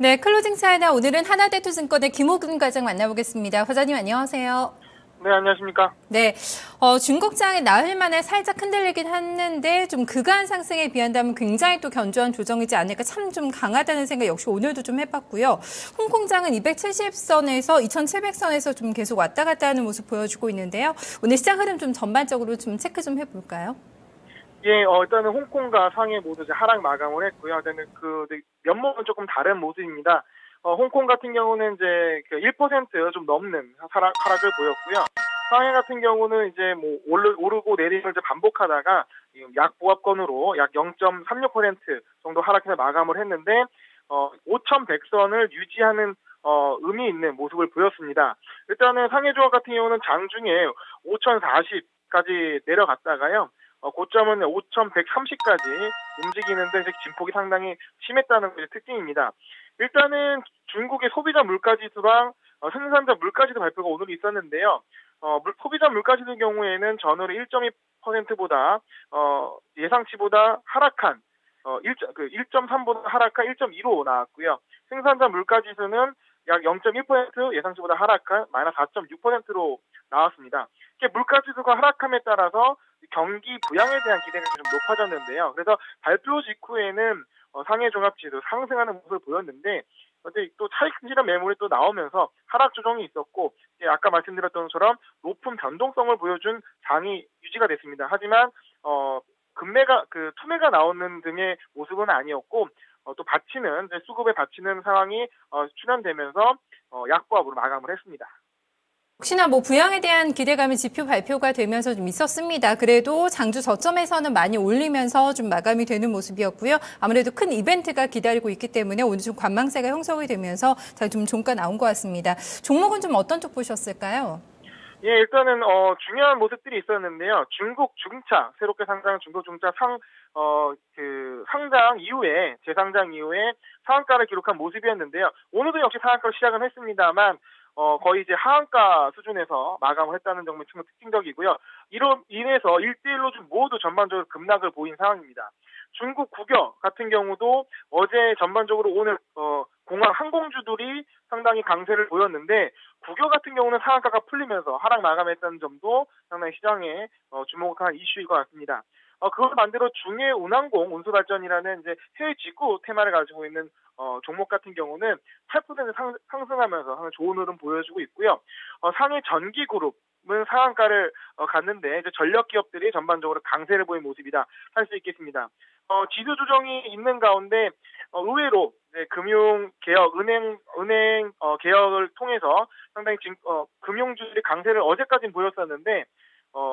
네, 클로징 차이나 오늘은 하나대투증권의 김호근 과장 만나보겠습니다. 과장님 안녕하세요. 네, 안녕하십니까. 네, 중국장이 나흘 만에 살짝 흔들리긴 했는데 좀 그간 상승에 비한다면 굉장히 또 견조한 조정이지 않을까 참 좀 강하다는 생각 역시 오늘도 좀 해봤고요. 홍콩장은 270선에서 2700선에서 좀 계속 왔다 갔다 하는 모습 보여주고 있는데요. 오늘 시장 흐름 좀 전반적으로 좀 체크 좀 해볼까요? 예, 일단은 홍콩과 상해 모두 이제 하락 마감을 했고요. 일단은 면목은 조금 다른 모습입니다. 홍콩 같은 경우는 이제 1%좀 넘는 하락을 보였고요. 상해 같은 경우는 이제 뭐 오르고 내리를 이제 반복하다가 약 보합권으로 약 0.36% 정도 하락해서 마감을 했는데 5,100선을 유지하는 의미 있는 모습을 보였습니다. 일단은 상해 조합 같은 경우는 장중에 5,040까지 내려갔다가요. 고점은 5,130까지 움직이는데 이제 진폭이 상당히 심했다는 게 특징입니다. 일단은 중국의 소비자 물가지수랑 생산자 물가지수 발표가 오늘 있었는데요. 소비자 물가지수 경우에는 전월 1.2%보다 예상치보다 하락한 1.3보다 하락한 1.2로 나왔고요. 생산자 물가지수는 약 0.1% 예상치보다 하락한 마이너스 4.6%로 나왔습니다. 물가지수가 하락함에 따라서 경기 부양에 대한 기대가 좀 높아졌는데요. 그래서 발표 직후에는 상해 종합지수 상승하는 모습을 보였는데 또 차익 실현 매물이 또 나오면서 하락 조정이 있었고 아까 말씀드렸던 것처럼 높은 변동성을 보여준 장이 유지가 됐습니다. 하지만 투매가 나오는 등의 모습은 아니었고 또 수급에 받치는 상황이 출현되면서 약보합으로 마감을 했습니다. 혹시나 뭐 부양에 대한 기대감이 지표 발표가 되면서 좀 있었습니다. 그래도 장주 저점에서는 많이 올리면서 좀 마감이 되는 모습이었고요. 아무래도 큰 이벤트가 기다리고 있기 때문에 오늘 좀 관망세가 형성이 되면서 좀 종가 나온 것 같습니다. 종목은 좀 어떤 쪽 보셨을까요? 예, 일단은 중요한 모습들이 있었는데요. 중국 중차 새롭게 상장한 중국 중차 상장 이후에 재상장 이후에 상한가를 기록한 모습이었는데요. 오늘도 역시 상한가로 시작은 했습니다만 거의 이제 하한가 수준에서 마감을 했다는 점이 정말 특징적이고요. 이로 인해서 1대1로 좀 모두 전반적으로 급락을 보인 상황입니다. 중국 국여 같은 경우도 어제 전반적으로 오늘 공항 항공주들이 상당히 강세를 보였는데 국여 같은 경우는 상한가가 풀리면서 하락 마감했다는 점도 상당히 시장에 주목할 이슈일 것 같습니다. 그걸 반대로 중해 운항공 운수발전이라는 이제 해외 직구 테마를 가지고 있는 종목 같은 경우는 8% 상승하면서 상당히 좋은 흐름 보여주고 있고요. 상해 전기그룹은 상한가를 갔는데 이제 전력 기업들이 전반적으로 강세를 보인 모습이다 할 수 있겠습니다. 지수 조정이 있는 가운데 의외로 금융 개혁, 은행 개혁을 통해서 상당히 금융주들이 강세를 어제까지는 보였었는데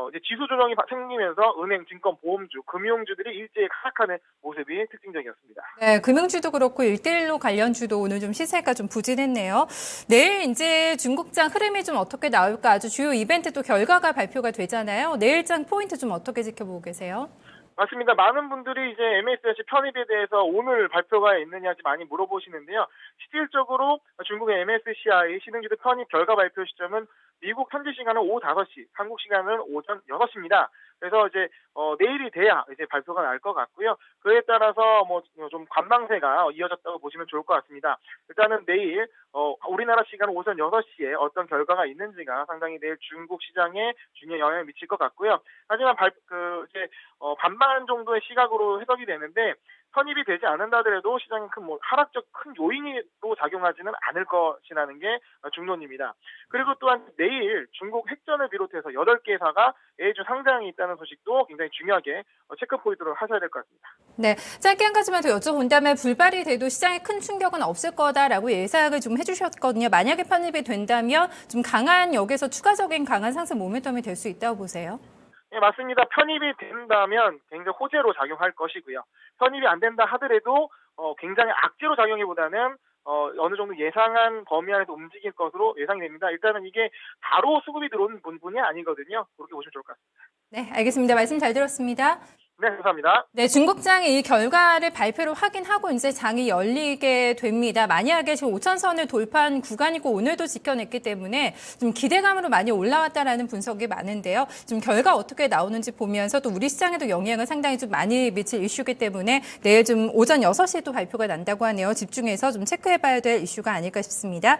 이제 지수 조정이 생기면서 은행, 증권, 보험주, 금융주들이 일제히 하락하는 모습이 특징적이었습니다. 네, 금융주도 그렇고 1대1로 관련주도 오늘 좀 시세가 좀 부진했네요. 내일 이제 중국장 흐름이 좀 어떻게 나올까 아주 주요 이벤트 또 결과가 발표가 되잖아요. 내일장 포인트 좀 어떻게 지켜보고 계세요? 맞습니다. 많은 분들이 이제 MSCI 편입에 대해서 오늘 발표가 있느냐 많이 물어보시는데요. 실질적으로 중국의 MSCI 시등주도 편입 결과 발표 시점은 미국 현지 시간은 오후 5시, 한국 시간은 오전 6시입니다. 그래서 이제 내일이 돼야 이제 발표가 날 것 같고요. 그에 따라서 뭐 좀 관망세가 이어졌다고 보시면 좋을 것 같습니다. 일단은 내일 우리나라 시간 오전 6시에 어떤 결과가 있는지가 상당히 내일 중국 시장에 중요한 영향을 미칠 것 같고요. 하지만 반반 정도의 시각으로 해석이 되는데 편입이 되지 않는다 하더라도 시장에 하락적 큰 요인으로 작용하지는 않을 것이라는 게 중론입니다. 그리고 또한 내일 중국 핵전을 비롯해서 8개 회사가 A주 상장이 있다는 소식도 굉장히 중요하게 체크 포인트로 하셔야 될 것 같습니다. 네, 짧게 한 가지만 더 여쭤본다면 불발이 돼도 시장에 큰 충격은 없을 거다라고 예상을 좀 해주셨거든요. 만약에 편입이 된다면 좀 강한 역에서 추가적인 강한 상승 모멘텀이 될 수 있다고 보세요? 네, 맞습니다. 편입이 된다면 굉장히 호재로 작용할 것이고요. 편입이 안 된다 하더라도 굉장히 악재로 작용하기보다는 어느 정도 예상한 범위 안에서 움직일 것으로 예상이 됩니다. 일단은 이게 바로 수급이 들어오는 부분이 아니거든요. 그렇게 보시면 좋을 것 같습니다. 네, 알겠습니다. 말씀 잘 들었습니다. 네, 감사합니다. 네, 중국장이 이 결과를 발표를 확인하고 이제 장이 열리게 됩니다. 만약에 지금 5천선을 돌파한 구간이고 오늘도 지켜냈기 때문에 좀 기대감으로 많이 올라왔다라는 분석이 많은데요. 좀 결과 어떻게 나오는지 보면서 또 우리 시장에도 영향을 상당히 좀 많이 미칠 이슈이기 때문에 내일 좀 오전 6시에 또 발표가 난다고 하네요. 집중해서 좀 체크해봐야 될 이슈가 아닐까 싶습니다.